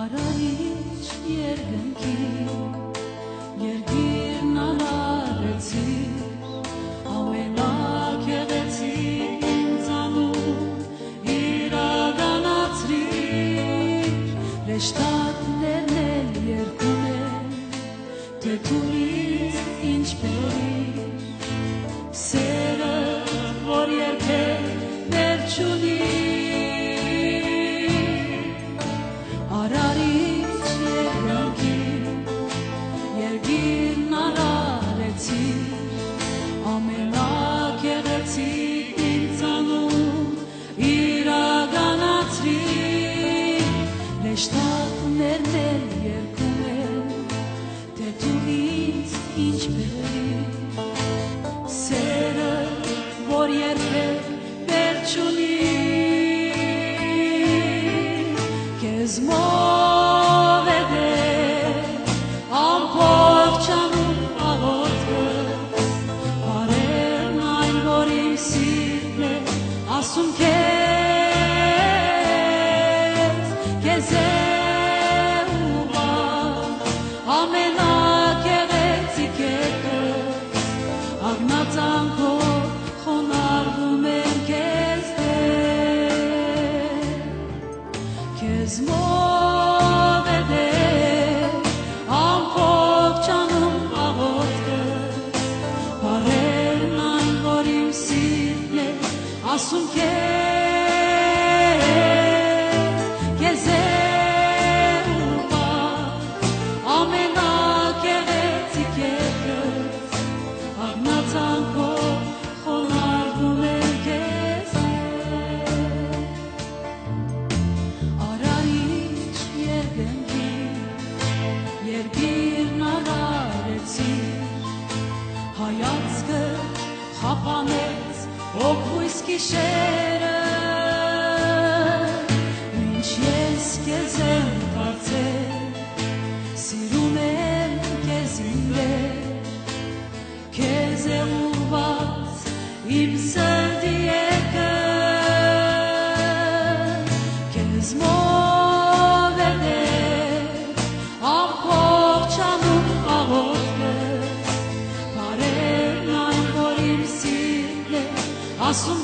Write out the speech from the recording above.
Արարիչ երկնքի երկիրն արարեցիր ամենագեղեցիկ ինձանում իրականացրիր ռեշտատներն էլ երկում են թե դու ինձ ինչ բերիր սերը որ երբեք վերջ չունի Արարիչ երկիրն արարեցիր ամենագեղեցիկ ինձանում իրականացրիր ռեշտատներն էլ երկում են թե դու ինձ ինչ բերիր սերը որ երբեք վերջ չունի Քեզ մով է դեր ամբողջ անում աղոթքս բարերն այն որ իմ սիրտն է ասում քեզ է ուղղված ամենագեղեցիկ երկրս աղնածանքով խոնարհվում եմ քեզ Քեզ մով է դեր ամբողջ անում աղոթքս բարերն այն որ իմ սիրտն է ասում քեզ է ուղղված ամենագեղեցիկ երկրս աղնածանքով խոնարհվում եմ քեզ Երկիրն արարեցիր հայացքը խափանեց օգույս գիշերը Ինչ ես քեզ եմ կարծել սիրում եմ քեզ ինձ քեզ է ուղղված իմ սրտի երկը քեզ մով է դեր ամբողջ անում աղոթքս բարերն այն որ իմ սիրտն է ասում